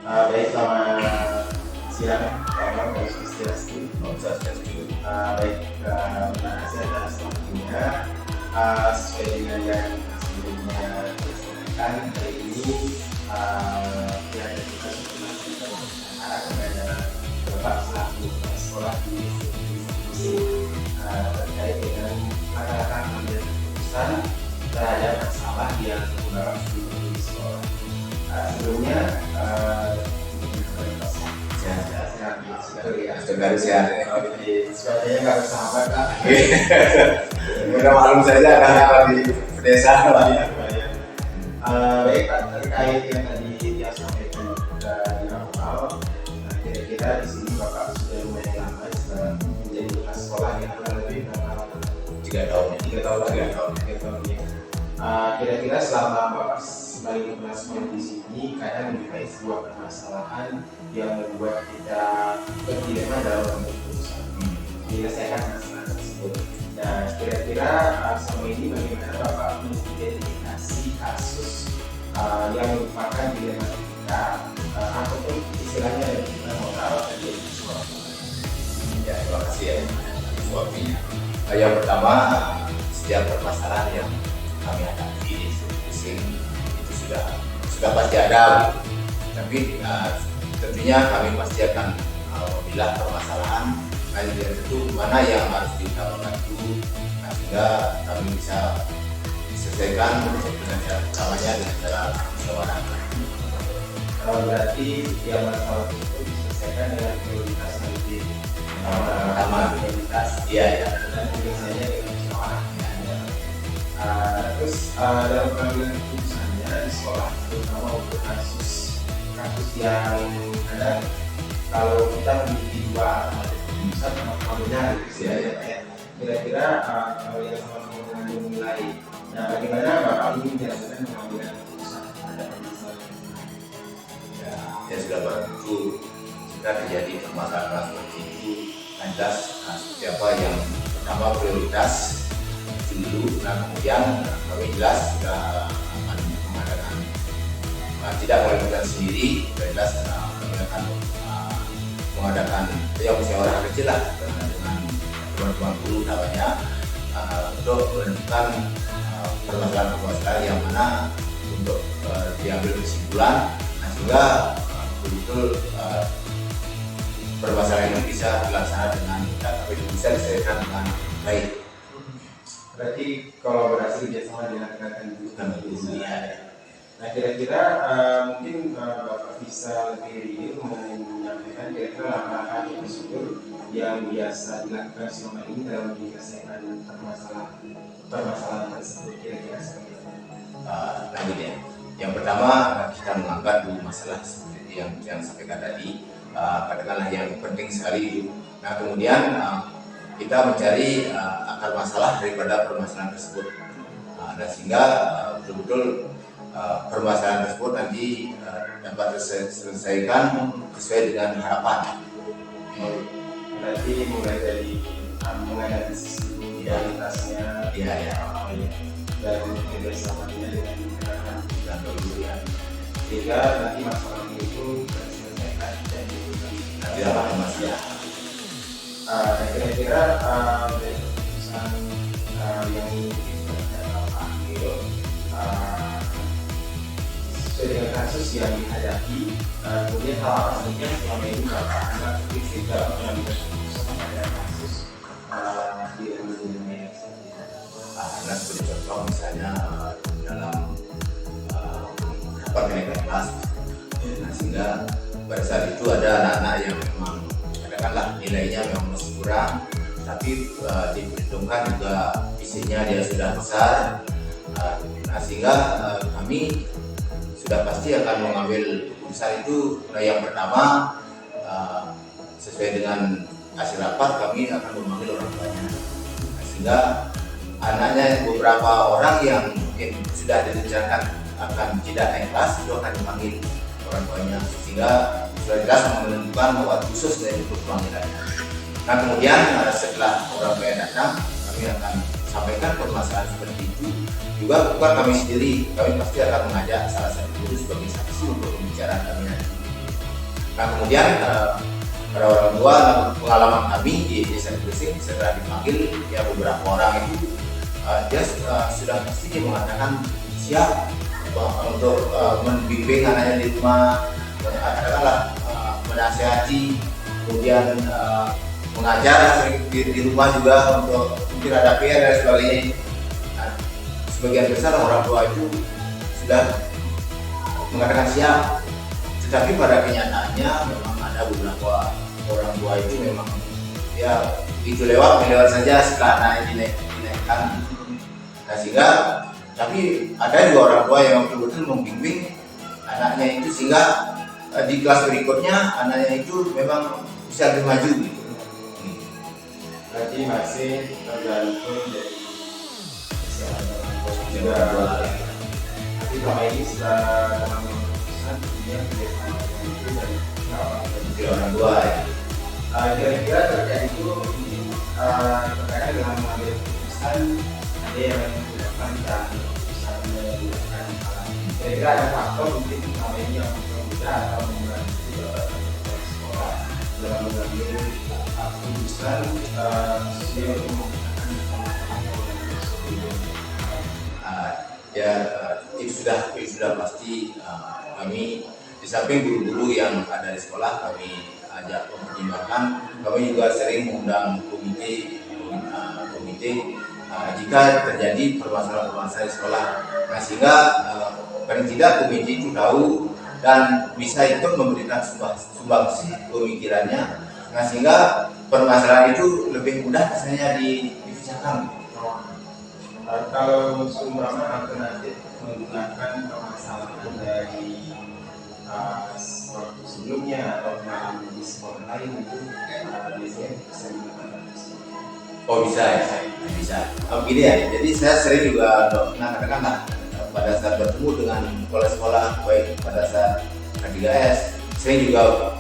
Baik, selamat siang kawan Swastiastu. Baik, terima kasih atas waktunya. Sesuai dengan yang sebelumnya disampaikan, hari ini pihak kita sudah melakukan kepada Bapak selaku sekolah di institusi terkait dengan akan mengambil keputusan terhadap masalah yang Bapak di sekolah. Sebelumnya Saudara sehat. Suaranya nggak bersahabat lah. Udah maklum saja karena di pedesaan lah ya. Baik Pak, terkait yang tadi dia sampaikan di awal, kira-kira di sini Bapak sudah lumayan lama menjadi bekas sekolah yang kurang lebih berapa? 3 tahun. 3 tahun lagi. 3 tahun ya. Kira-kira selama Bapak sebagai kepala sekolah di sini kadang menyukai sebuah permasalahan yang membuat kita berdilema dalam mengambil keputusan menyelesaikan masalah tersebut. Nah, kira-kira selama ini bagaimana Bapak mengidentifikasi kasus yang merupakan dilema kita ataupun istilahnya yang kita moral dan jadi sekolah? Ya, terima kasih ya waktunya. Yang pertama, setiap permasalahan yang kami hadapi di institusi itu sudah pasti ada, tapi tentunya kami pasti akan memilah permasalahan dan itu mana yang harus diutamakan dulu, sehingga kami bisa diselesaikan dengan cara utamanya dengan cara musyawarah. Berarti yang masalah itu diselesaikan dengan prioritas nanti Pertama, prioritas iya ya. dan biasanya dengan musyawarah. Terus dalam pengambilan keputusannya di sekolah, terutama untuk kasus yang ada, kalau kita memiliki dua keputusan sama benar, ya. Kira-kira kalau yang sama mengandung nilai, nah bagaimana Bapak ini menjelaskan pengambilan keputusan ada keputusan? Ya sudah tentu jika terjadi permasalahan seperti itu, jelas siapa yang pertama prioritas dulu, nah kemudian kami jelas sudah akan mengadakan tidak melakukan sendiri, jelas kami akan mengadakan yang musyawarah kecil lah dengan teman-teman guru namanya untuk menentukan permasalahan-permasalahan yang mana untuk diambil kesimpulan, sehingga betul-betul permasalahan ini bisa dilaksanakan dengan tapi bisa diselesaikan dengan baik. Berarti kolaborasi kerjasama dilakukan bukan di dunia. Nah, kira-kira mungkin Bapak bisa lebih menyampaikan kira-kira langkah-langkah prosedur yang biasa dilakukan selama ini dalam menyelesaikan permasalahan tersebut, kira-kira seperti apa? Lanjut ya. Yang pertama kita mengangkat dulu masalah seperti yang sampaikan tadi, katakanlah yang penting sekali itu. Nah kemudian kita mencari akar masalah daripada permasalahan tersebut, dan sehingga betul-betul permasalahan tersebut nanti dapat diselesaikan sesuai dengan harapan. Berarti mulai dari menganalisis realitasnya, dan kerjasamanya dengan gerakan dan pembelian, sehingga nanti masalah itu terselesaikan dan Nanti dapat masalah. Kira-kira dari keputusan yang kita ambil sesuai dengan kasus yang dihadapi, kemudian hal apa saja selama ini Bapak anggap kritis dalam pengambilan keputusan pada kasus di dunia Karena seperti contoh misalnya dalam rapat kenaikan kelas, sehingga pada saat itu ada anak-anak yang memang katakanlah nilainya memang masih kurang, tapi diperhitungkan juga visinya dia sudah besar, sehingga kami sudah pasti akan mengambil keputusan itu. Yang pertama, sesuai dengan hasil rapat kami akan memanggil orang tuanya, sehingga anaknya beberapa orang yang mungkin sudah direncanakan akan tidak naik kelas itu akan dipanggil orang tuanya, sehingga sudah jelas menentukan bahwa khusus dari untuk pemanggilannya. Nah kemudian setelah orang tua datang, kami akan sampaikan permasalahan seperti itu. Juga bukan kami sendiri, kami pasti akan mengajak salah satu guru sebagai saksi untuk pembicaraan kami nanti. Nah kemudian para orang tua, pengalaman kami di desa Gresik setelah dipanggil ya beberapa orang itu dia sudah pasti mengatakan siap untuk membimbing anaknya di rumah, katakanlah menasihati, kemudian mengajar di rumah juga untuk mungkin ada PR dan sebagainya. Nah, sebagian besar orang tua itu sudah mengatakan siap, tetapi pada kenyataannya memang ada beberapa orang tua itu memang ya itu lewat saja setelah anaknya dinaikkan. Nah, sehingga tapi ada juga orang tua yang betul-betul membimbing anaknya itu sehingga di kelas berikutnya anaknya itu memang bisa lebih maju gitu. Berarti masih tergantung dari kesehatan orang tua. Tapi selama ini sudah dalam keputusan yang kerjasama itu dari Orang tua ya. Kira-kira terkait itu terkait dengan mengambil keputusan ada yang menggunakan dan keputusan menggunakan kira-kira ada faktor mungkin selama ini yang berbeda atau membantu sekolah dalam mengambil keputusan khususnya untuk menggunakan Ya itu sudah pasti kami di samping guru-guru yang ada di sekolah kami ajak mempertimbangkan. Kami juga sering mengundang komite jika terjadi permasalahan-permasalahan di sekolah. Nah sehingga paling tidak komite itu tahu dan bisa ikut memberikan sumbangsi pemikirannya. Nah sehingga permasalahan itu lebih mudah rasanya dibicarakan. Kalau sumbangan alternatif menggunakan permasalahan dari waktu sebelumnya atau pengalaman di sekolah lain itu biasanya bisa digunakan. Oh bisa ya, bisa. Begini ya, jadi saya sering juga katakanlah pada saat bertemu dengan sekolah-sekolah baik pada saat K3S, sering juga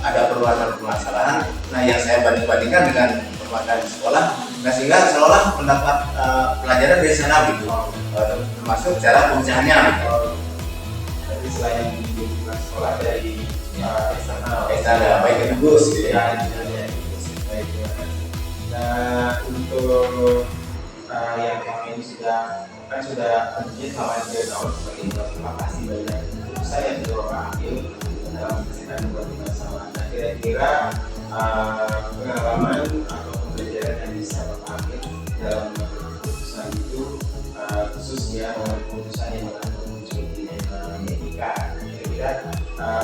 ada permasalahan. Nah yang saya bandingkan dengan permasalahan di sekolah, nah sehingga seolah mendapat pelajaran dari sana gitu, termasuk cara pemecahannya. Jadi selain di sekolah dari eksternal, baik itu Gus gitu ya. Nah untuk yang kami ini sudah tentunya selama 3 tahun sebagai terima kasih banyak keputusan yang sudah Bapak ambil dalam menyelesaikan berbagai masalah. Nah kira-kira pengalaman atau pembelajaran yang bisa Bapak ambil dalam keputusan itu khususnya keputusan yang mengandung unsur etika, kira-kira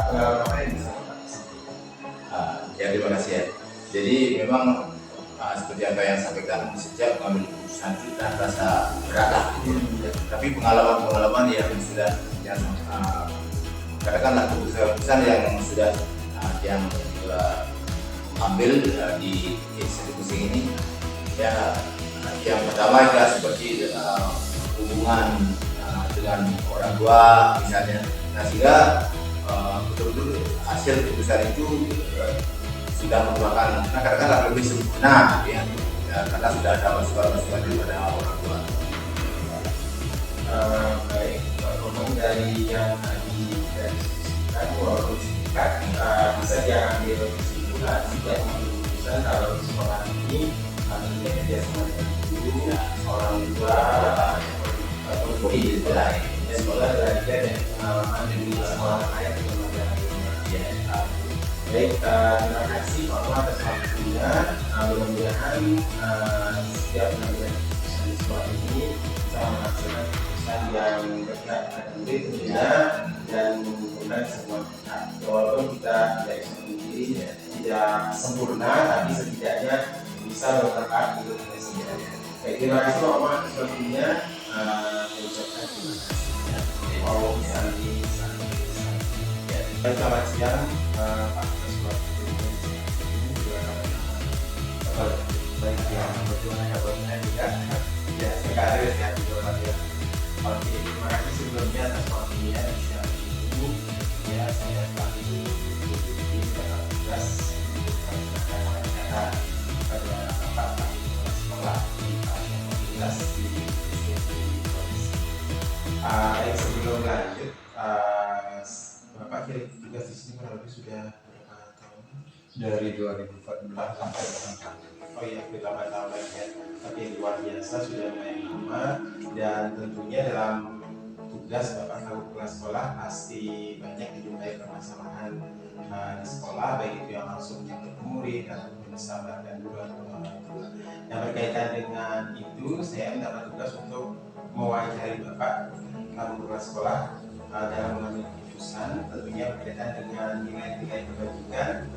pengalaman apa yang bisa Bapak sampaikan? Ya terima kasih ya. Jadi memang seperti apa yang sampaikan, setiap mengambil keputusan kita rasa berat lah. Tapi pengalaman yang sudah katakanlah keputusan yang sudah yang ambil di institusi ini ya, yang pertama ya seperti hubungan dengan orang tua misalnya. Nah sehingga betul-betul hasil keputusan itu sudah merupakan katakanlah lebih sempurna ya, karena sudah ada masukan-masukan daripada orang tua. Baik, ngomong dari yang tadi kita diskusikan, walaupun singkat bisa diambil kesimpulan jika keputusan kalau di sekolah ini tentunya kerjasama dengan guru, orang tua, ataupun di sekolah belajar dan pengalaman di sekolah lain atau lembaga lainnya. Baik, terima kasih Pak Wan atas waktunya. Mudah-mudahan setiap pengambilan keputusan di sekolah ini bisa menghasilkan keputusan yang berpihak pada murid tentunya dan menguntungkan semua pihak. Walaupun kita tidak bisa sendiri, tidak sempurna, tapi setidaknya bisa bermanfaat untuk kita sendiri. Baik, terima kasih Pak Wan atas waktunya. Saya ucapkan terima kasih. Oh, saling. Ya. Baik, selamat siang Pak Ketua. Ini juga Baik yang bagaimana kabarnya juga ya sekali ya di Jawa Barat. Oke, terima kasih sebelumnya atas waktunya di siang ini. Ya, saya selaku di dalam tugas melaksanakan wawancara pada Bapak Kepala Sekolah di Fakultas di Polisi. Baik, sebelum lanjut, Bapak kira tugas di sini kurang lebih sudah berapa tahun? dari 2014 sampai sekarang. Oh iya, kita tahu ya. Tapi yang luar biasa sudah lumayan lama, dan tentunya dalam tugas Bapak selaku kepala sekolah pasti banyak dijumpai permasalahan di sekolah, baik itu yang langsung menyangkut murid ataupun sahabat dan guru atau orang tua. Yang berkaitan dengan itu, saya mendapat tugas untuk mewawancari Bapak selaku kepala sekolah dalam mengambil keputusan, tentunya berkaitan dengan nilai-nilai kebajikan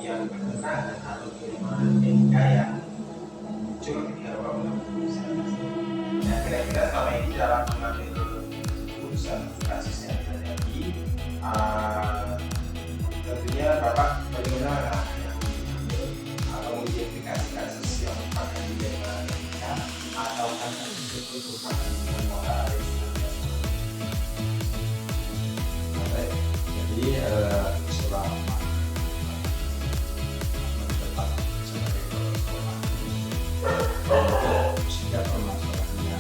yang bertentangan atau kiriman MK yang muncul ketika Bapak mengambil keputusan. Nah, kira-kira selama ini dalam mengambil keputusan kasus yang terjadi, tentunya Bapak bagaimana langkah yang diambil atau mengidentifikasi kasus yang merupakan kiriman MK atau kasus itu merupakan kiriman moral dari Jadi selama menetap sebagai kepala sekolah, untuk setiap permasalahannya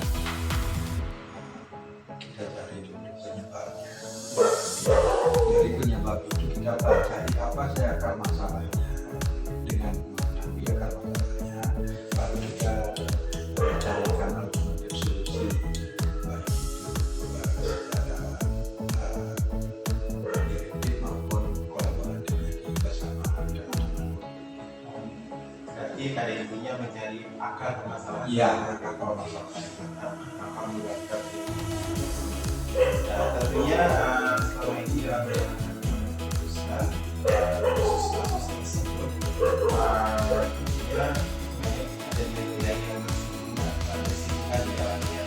kita cari dulu penyebabnya. Dari penyebab itu kita cari apa sih akar masalahnya. Dengan mengetahui akar masalahnya, baru kita carikan alternatif solusi. Baik itu secara direktif maupun kolaboratif lagi bersama teman-teman. berarti pada intinya mencari akar permasalahan. Iya, akar masalahnya. Alhamdulillah. Nah, tentunya selama ini dalam keputusan khusus kasus tersebut, tentunya banyak ada nilai-nilai yang disebutkan di dalamnya.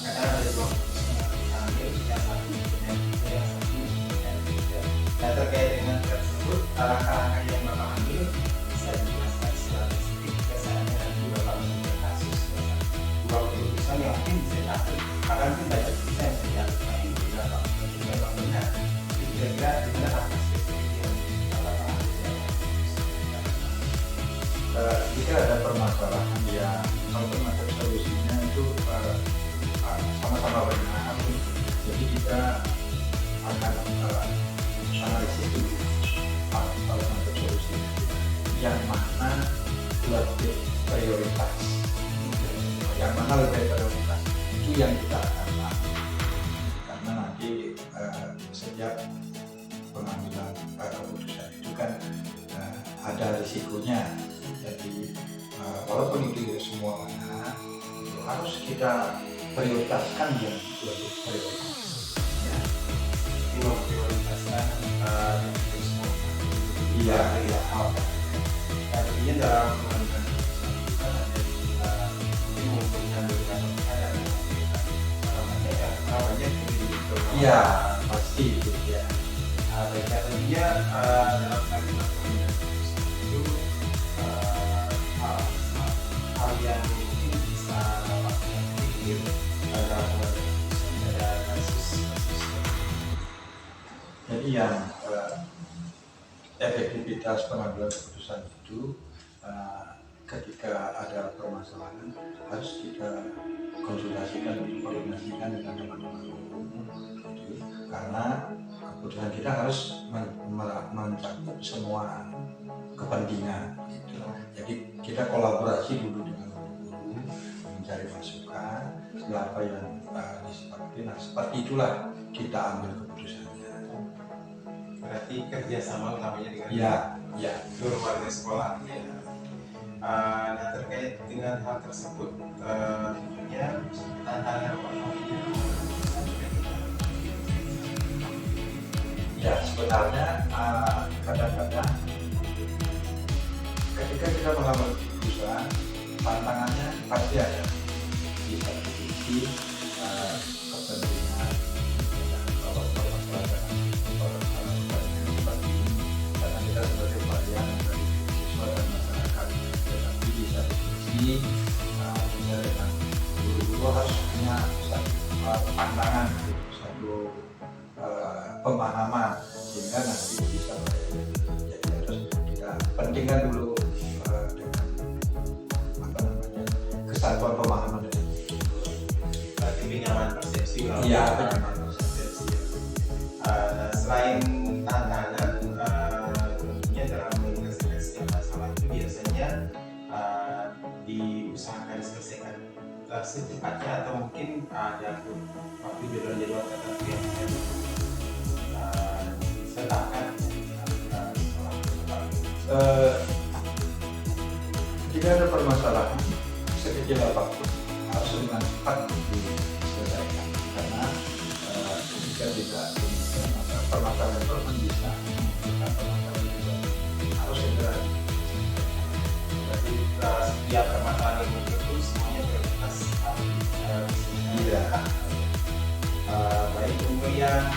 Kadang ada dua keputusan yang diambil, yang satu dengan tiga, yang satu dengan tiga. Nah, terkait dengan tersebut, langkah-langkah yang Bapak ambil bisa dijelaskan secara spesifik kesannya nanti Bapak mengambil kasus dua keputusan yang mungkin bisa diambil, bahkan mungkin banyak bisa yang bisa diambil yang tidak Bapak benar. Jadi kira-kira di mana langkah spesifik yang Bapak ambil? Jika ada permasalahan yang alternatif solusinya itu sama-sama benar, jadi kita akan analisis dulu alternatif solusi yang mana lebih prioritas, yang mana lebih prioritas itu yang kita akan lakukan, karena nanti setiap pengambilan keputusan itu kan ada risikonya. Jadi walaupun itu semuanya harus kita prioritaskan yang lebih prioritas. Ya. Jadi memprioritaskan itu semua. Iya. Artinya dalam mengambil keputusan kita ada mungkin mengumpulkan beberapa perkara dan banyak Iya, pasti itu ya. baik, tentunya dalam kali mengambil keputusan itu hal yang mungkin bisa Bapak pikir dalam mengambil keputusan ada kasus-kasus. Jadi yang efektivitas pengambilan keputusan itu ketika ada permasalahan harus kita konsultasikan, koordinasikan dengan teman-teman umum, gitu. Karena keputusan kita harus mencakup semua kepentingan, gitu. Jadi kita kolaborasi dulu dengan guru, mencari masukan, setelah apa yang disepakati. Nah, seperti itulah kita ambil keputusannya. Berarti kerjasama utamanya dengan Ya. seluruh warga sekolah. Nah, terkait dengan hal tersebut, tentunya tantangan apa namanya? Ya, sebenarnya kadang-kadang ketika kita mengambil keputusan, tantangannya pasti ada. Di satu sisi ini kita dengan guru-guru harus punya satu pandangan, satu pemahaman sehingga nanti bisa jadi harus kita pentingkan dulu dengan apa namanya kesatuan pemahaman itu. Berarti penyamaan persepsi. Iya, penyamaan persepsi. Selain tantangan, tentunya dalam menyelesaikan setiap masalah itu biasanya diusahakan diselesaikan secepatnya atau mungkin ada waktu jadwal tertentu yang ditetapkan jika ada permasalahan sekecil apapun harus dengan cepat diselesaikan karena jika tidak permasalahan itu akan bisa menimbulkan permasalahan juga harus segera. Berarti setiap permasalahan yang muncul itu semuanya prioritas Iya. Baik untuk yang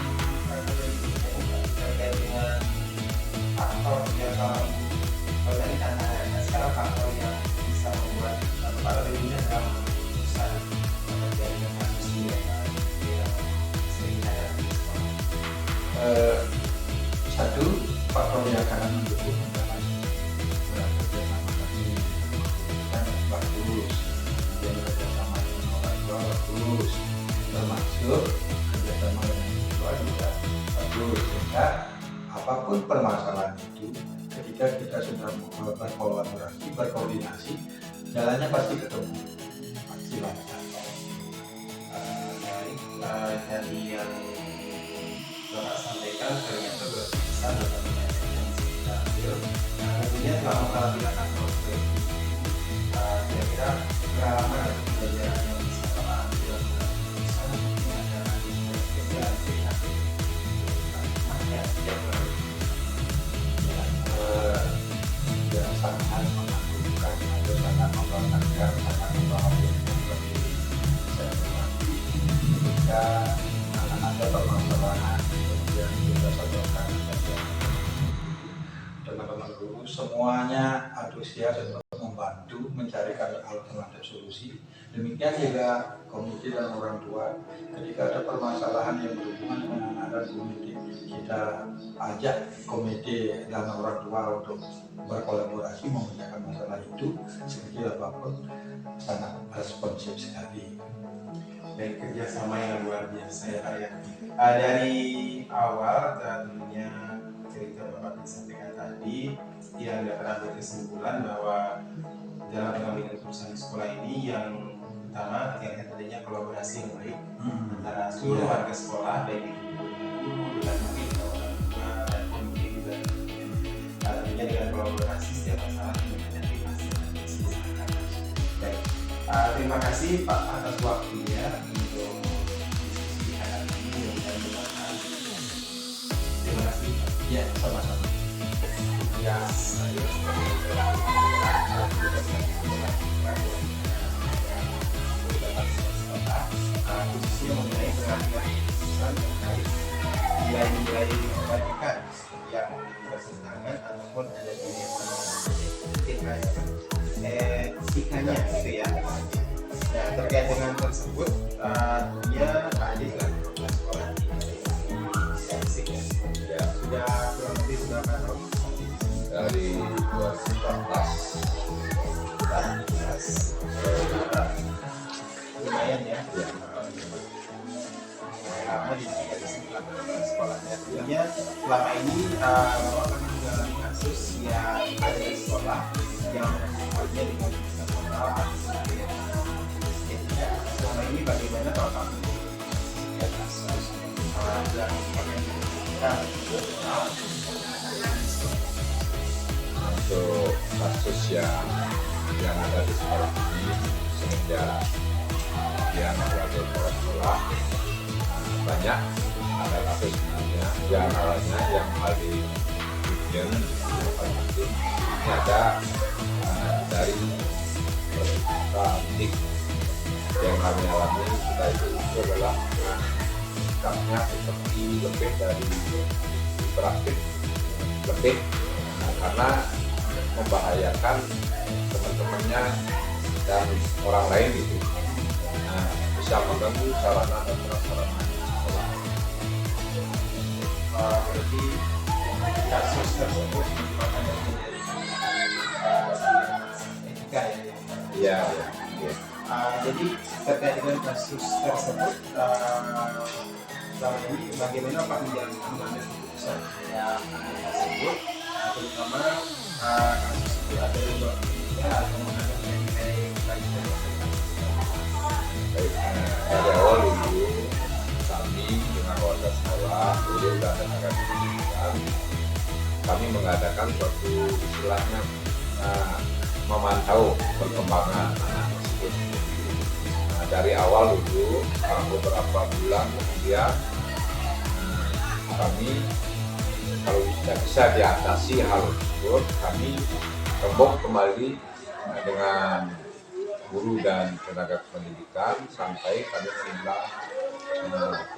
terkait dengan faktor yang kalau tadi tantangan, sekarang faktor yang bisa membuat para dirinya dalam keputusan terkait dengan kasus yang sering ada di sekolah. Satu faktor yang akan mendukung adalah kerjasama kami kan bagus, kemudian kerjasama dengan orang tua bagus, termasuk kerjasama dengan orang tua juga bagus, sehingga apapun permasalahan itu ketika kita sudah berkolaborasi, berkoordinasi, jalannya pasti ketemu, pasti lancar. Dari yang Bapak sampaikan ternyata berarti besar dalam yang kita ambil. Nah, tentunya selama pelantikan prospek kira-kira pengalaman atau pelajaran yang bisa Bapak ambil di sana mungkin ada spesial makanya setiap Ya sangat menakutkan atau sangat membanggakan, sangat membahagiakan bagi saya pribadi ketika ada permasalahan kemudian kita sadarkan teman-teman guru semuanya antusias untuk membantu mencarikan alternatif solusi. Demikian juga komite dan orang tua ketika ada permasalahan yang berhubungan dengan anak dan komite, kita ajak komite dan orang tua untuk berkolaborasi memecahkan masalah itu sekecil apapun, sangat responsif sekali. dan kerjasama yang luar biasa ya Pak ya. Dari awal tentunya cerita Bapak disampaikan tadi yang dapat ambil kesimpulan bahwa dalam pengambilan keputusan di sekolah ini yang utama terkait adanya kolaborasi yang baik antara seluruh warga sekolah baik itu guru dengan murid orang tua dan komite juga tentunya dengan kolaborasi setiap masalah yang menjadi masalah diselesaikan. Baik, terima kasih Pak atas waktunya untuk diskusi hari ini dan bermanfaat. Terima kasih Pak. Ya, sama-sama. Ya, saya khususnya mengenai keputusan terkait nilai-nilai kebajikan yang bertentangan ataupun ada di etikanya gitu ya. Nah, terkait dengan tersebut tentunya Pak Adi telah bekerja sekolah di Tasik ya. Sudah kurang lebih berapa tahun? Dari 2014. Lumayan ya. Lama di sekolahnya. Tentunya selama ini Bapak pernah mengalami kasus yang ada di sekolah yang sifatnya dengan moral atau etika. Selama ini bagaimana Bapak melihat kasus yang Untuk kasus yang ada di sekolah ini semenjak dia sebagai kepala sekolah banyak ada kasus sebenarnya yang awalnya yang paling bikin ini ada dari praktik yang kami alami kita itu adalah sikapnya seperti lebih dari praktik lebih karena membahayakan teman-temannya orang lain gitu. Nah, bisa mengganggu sarana dan prasarana sekolah. Berarti kasus tersebut merupakan bagian dari etika ya. Iya, iya. Jadi terkait dengan kasus tersebut, selama ini bagaimana Pak mengambil keputusan yang tersebut, terutama kasus itu ada dua pihak atau menghadap nilai bagian Baik, dari awal dulu kami dengan warga sekolah, guru dan tenaga pendidikan, kami mengadakan suatu istilahnya memantau perkembangan anak tersebut. Nah, dari awal dulu beberapa bulan kemudian kami kalau tidak bisa diatasi hal tersebut, kami rembuk kembali dengan guru dan tenaga pendidikan sampai kami menimbang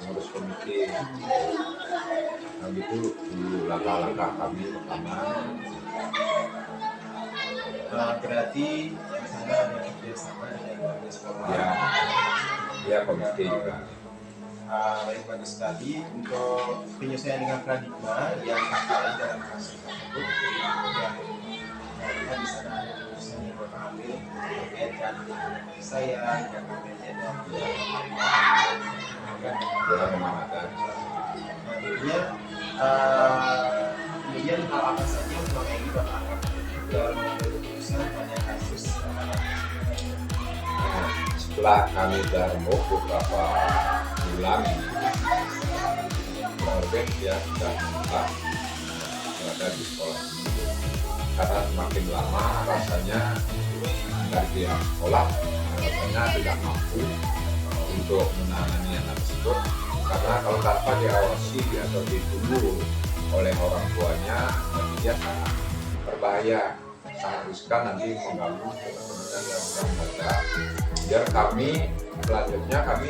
pengurus komite. Nah, itu dulu langkah-langkah kami pertama. berarti di sana ada kerjasama dengan warga sekolah. Ya komite juga. Baik, bagus sekali untuk penyesuaian dengan paradigma yang terkait dalam kasus tersebut. Yang kita di sana ada keputusan yang Bapak ambil terkait dengan saya yang bekerja dan Ya memang ada. tentunya kemudian hal apa saja yang selama ini Bapak anggap dalam mengambil keputusan pada kasus Nah, setelah kami rembuk beberapa bulan, Norben ya sudah tetap berada di sekolah ini karena semakin lama rasanya dari pihak sekolah rasanya tidak mampu untuk menangani anak tersebut, karena kalau tanpa diawasi atau ditunggu oleh orang tuanya, dia sangat berbahaya, sangat riskan nanti mengganggu kepentingan yang sedang belajar. Biar kami selanjutnya kami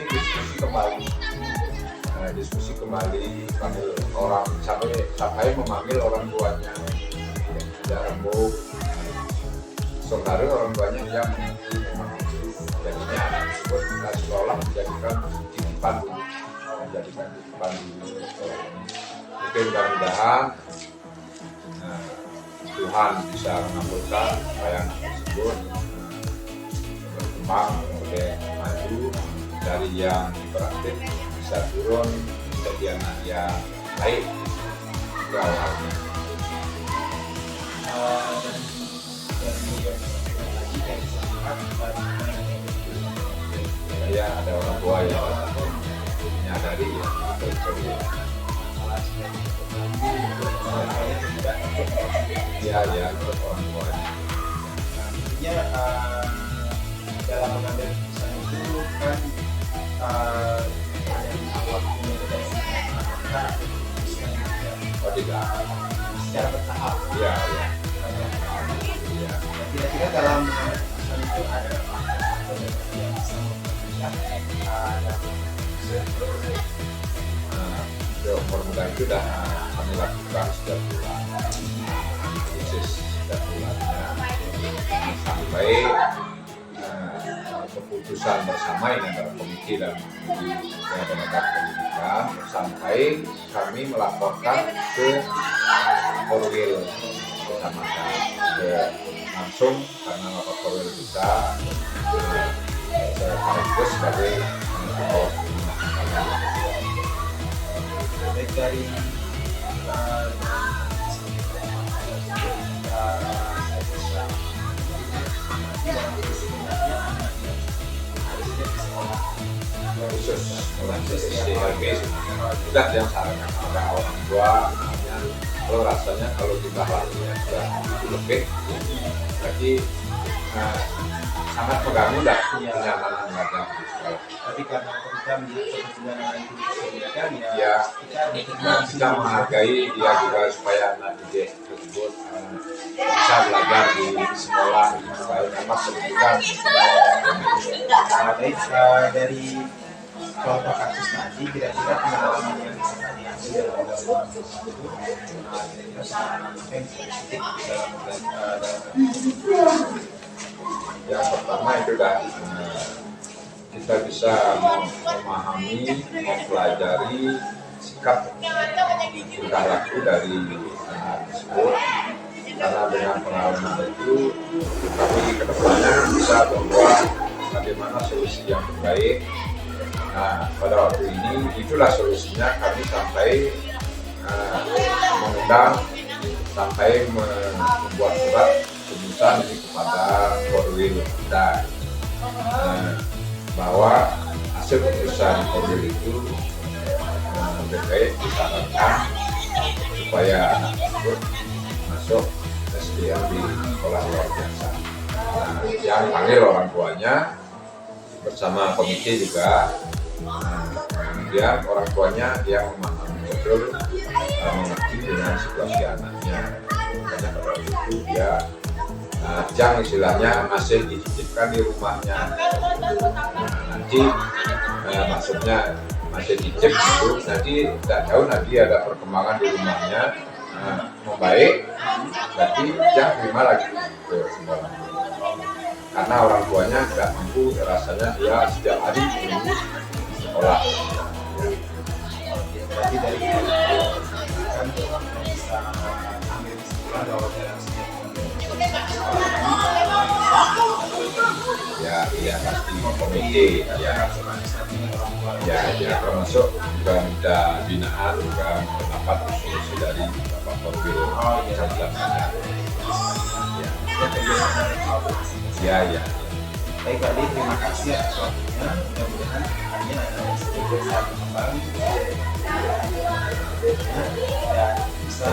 diskusi kembali panggil orang sampai memanggil orang tuanya, tidak rembuk. Sementara orang tuanya yang mengerti memang itu jadinya anak tersebut kita sekolah menjadikan titipan dulu, Oke, mudah-mudahan Tuhan bisa mengabulkan supaya anak tersebut berkembang, kemudian maju dari yang praktik bisa turun menjadi anak yang baik ke awalnya. Ya, ada orang tua yang menyadari ya, ya orang tuanya. Tentunya dalam mengambil keputusan itu kan ada di awal Oh tidak, secara bertahap. ya. Kira-kira dalam mengambil keputusan itu ada yang bisa Formula itu sudah kami lakukan setiap bulan, khusus setiap bulannya sampai keputusan bersama ini antara komite dan tenaga pendidikan, sampai kami melaporkan ke Korwil kecamatan langsung, karena lapor Korwil kita sekaligus sebagai pengawas baik dari khusus melanjut SDLB sudah yang sarankan kepada orang tua, misalnya kalau rasanya kalau jumlah waktunya sudah lebih, berarti sangat mengganggu dan kenyamanan belajar di sekolah. tapi karena kita melihat kepentingan anak itu disediakan Ya, kita menghargai dia juga supaya anak didik tersebut bisa belajar di sekolah supaya dapat pendidikan. baik dari contoh kasus tadi, kira-kira pengalaman yang bisa diambil dalam melakukan sesuatu itu kira-kira apa yang positif dalam Yang pertama sudah kita bisa memahami, mempelajari sikap tingkah laku dari anak tersebut, karena dengan pengalaman itu kami kedepannya bisa membuat bagaimana solusi yang terbaik. Nah, pada waktu ini itulah solusinya, kami sampai mengundang, sampai membuat surat keputusan ini kepada Korwil kita, bahwa hasil keputusan Korwil itu BPS disarankan supaya anak tersebut masuk SDM di sekolah luar biasa. Nah, yang panggil orang tuanya bersama komite juga. Kemudian orang tuanya yang memahami betul, mengerti dengan situasi anaknya. Karena pada waktu itu dia yang istilahnya masih dititipkan di rumahnya. Nanti maksudnya masih dicek itu, nanti tidak jauh nanti ada perkembangan di rumahnya membaik, berarti yang terima lagi ke sekolah. Karena orang tuanya tidak mampu, rasanya dia setiap hari menunggu sekolah. Berarti dari kan bisa ambil kesimpulan bahwa dalam setiap ya pasti komite ya termasuk juga minta binaan juga pendapat solusi dari Bapak Korwil Kecamatan. Ya. Baik Pak Adi, terima kasih atas waktunya. Mudah-mudahan hanya ada sedikit bisa berkembang dan bisa